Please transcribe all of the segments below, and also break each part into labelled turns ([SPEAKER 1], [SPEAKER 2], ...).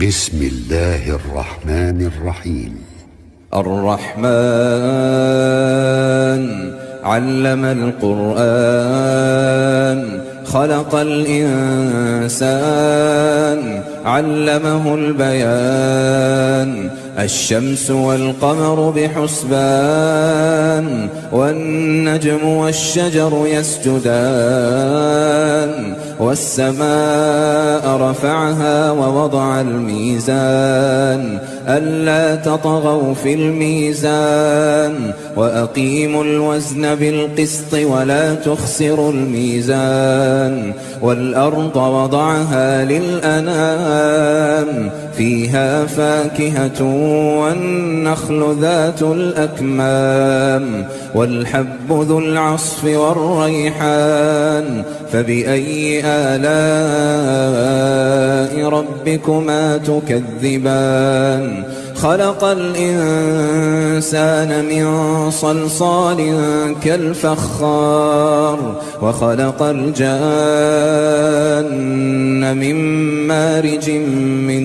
[SPEAKER 1] بسم الله الرحمن الرحيم.
[SPEAKER 2] الرحمن علم القرآن خلق الإنسان علمه البيان الشمس والقمر بحسبان والنجم والشجر يسجدان والسماء رفعها ووضع الميزان ألا تطغوا في الميزان وأقيموا الوزن بالقسط ولا تخسروا الميزان والأرض وضعها للأنام فيها فاكهة والنخل ذات الأكمام والحب ذو العصف والريحان فبأي آلاء ربكما تكذبان خلق الإنسان من صلصال كالفخار وخلق الجان من مارج من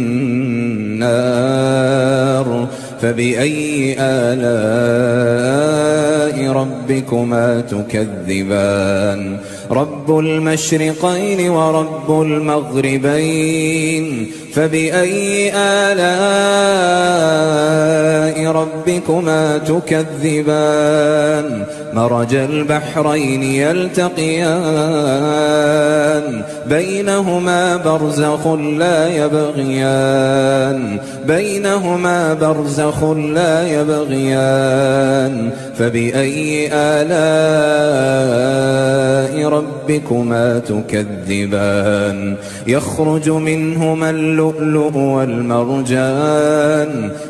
[SPEAKER 2] نار فبأي آلاء ربكما تكذبان رب المشرقين ورب المغربين فبأي آلاء ربكما تكذبان مرج البحرين يلتقيان بينهما برزخ لا يبغيان فبأي آلاء ربكما تكذبان يخرج منهما اللؤلؤ والمرجان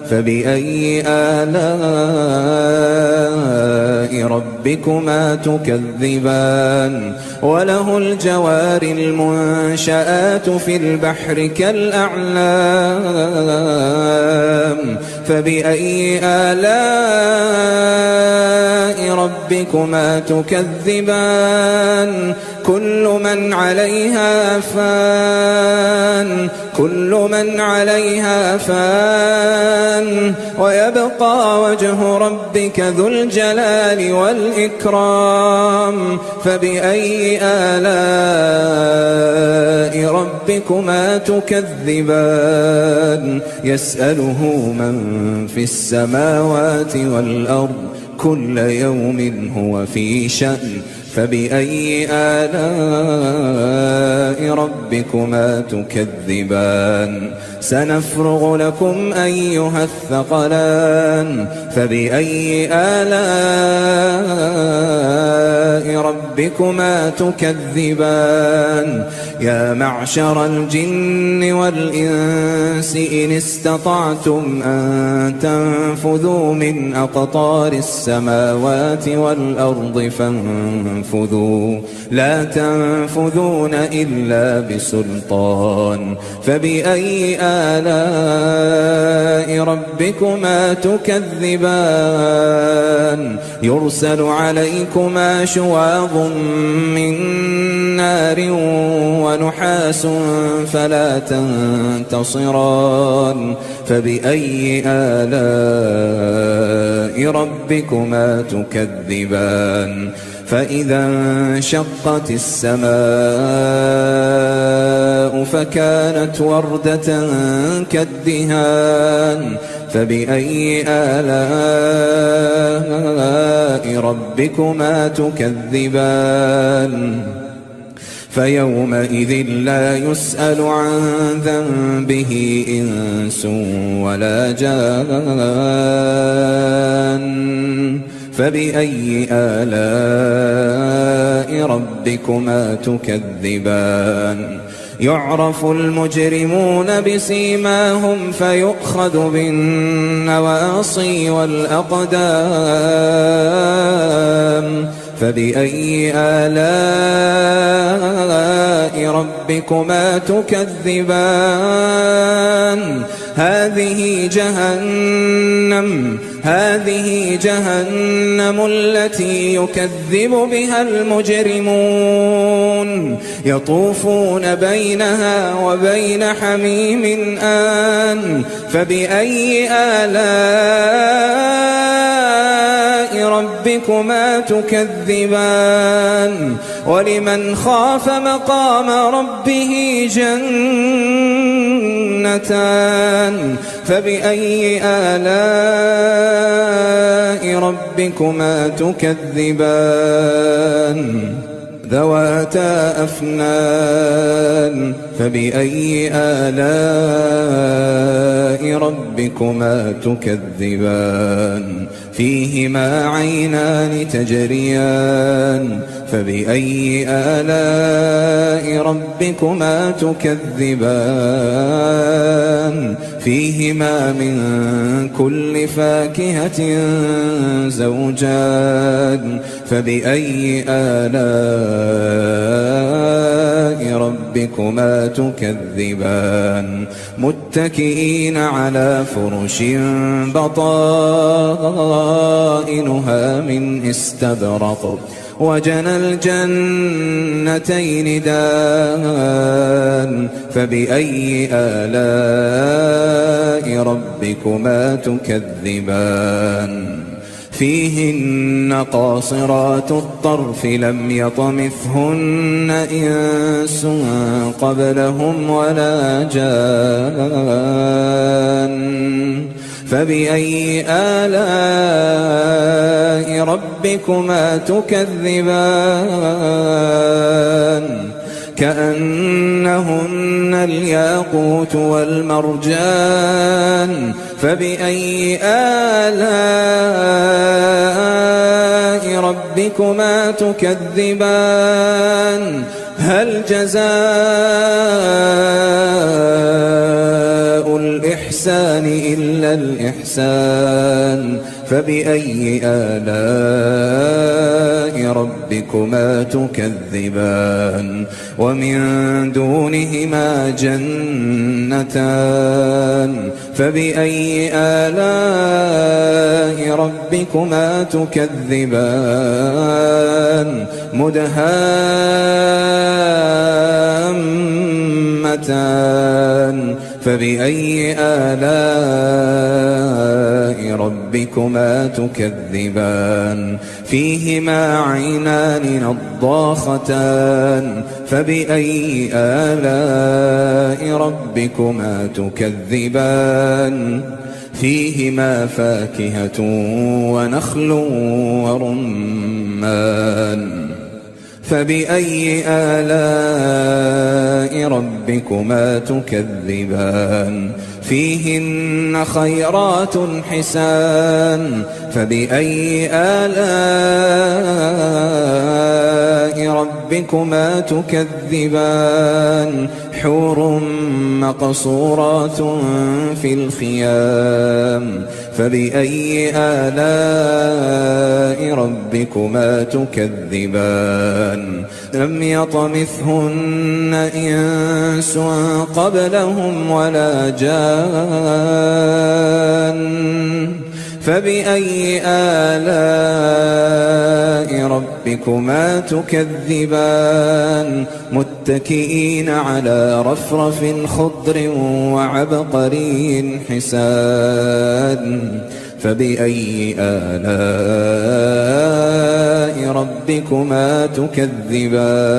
[SPEAKER 2] فبأي آلاء ربكما تكذبان وله الجوار المنشآت في البحر كالأعلام فبأي آلاء ربكما تكذبان كل من عليها فان ويبقى وجه ربك ذو الجلال والإكرام فبأي آلاء ربكما تكذبان يسأله من في السماوات والأرض كل يوم هو في شأن فبأي آلاء ربكما تكذبان سنفرغ لكم أيها الثقلان فبأي آلاء ربكما تكذبان يا معشر الجن والإنس إن استطعتم أن تنفذوا من أقطار السماوات والأرض فانفذوا لا تنفذون إلا بسلطان فبأي آلاء ربكما تكذبان يرسل عليكما شواظ من نار ونحاس فلا تنتصران فبأي آلاء ربكما تكذبان فإذا انشقت السماء فكانت وردة كالدهان فبأي آلاء ربكما تكذبان فيومئذ لا يسأل عن ذنبه إنس ولا جان فبأي آلاء ربكما تكذبان يعرف المجرمون بسيماهم فيؤخذ بالنواصي والأقدام فبأي آلاء ربكما تكذبان هذه هذه جهنم التي يكذب بها المجرمون يطوفون بينها وبين حميم آن فبأي آلاء ربكما تكذبان ولمن خاف مقام ربه جنتان فبأي آلاء ربكما تكذبان ذواتا أفنان فبأي آلاء ربكما تكذبان فيهما عينان تجريان فبأي آلاء ربكما تكذبان فيهما من كل فاكهة زوجان فبأي آلاء ربكما تكذبان متكئين على فرش بطائنها من استبرق وجنى الجنتين دان فبأي آلاء ربكما تكذبان فيهن قاصرات الطرف لم يطمثهن إنس قبلهم ولا جان فبأي آلاء ربكما تكذبان كأنهن الياقوت والمرجان فبأي آلاء ربكما تكذبان هل جزاء الإحسان إلا الإحسان فبأي آلاء ربكما تكذبان ومن دونهما جنتان فبأي آلاء ربكما تكذبان مدهامتان فبأي آلاء ربكما تكذبان فيهما عينان نضاختان فبأي آلاء ربكما تكذبان فيهما فاكهة ونخل ورمان فبأي آلاء ربكما تكذبان فيهن خيرات حسان فبأي آلاء ربكما تكذبان حور مقصورات في الخيام فبأي آلاء ربكما تكذبان لم يطمثهن إنس قبلهم ولا جان فبأي آلاء ربكما تكذبان متكئين على رفرف خضر وعبقري حسان فبأي آلاء ربكما تكذبان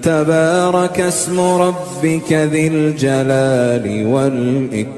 [SPEAKER 2] تبارك اسم ربك ذي الجلال والإكرام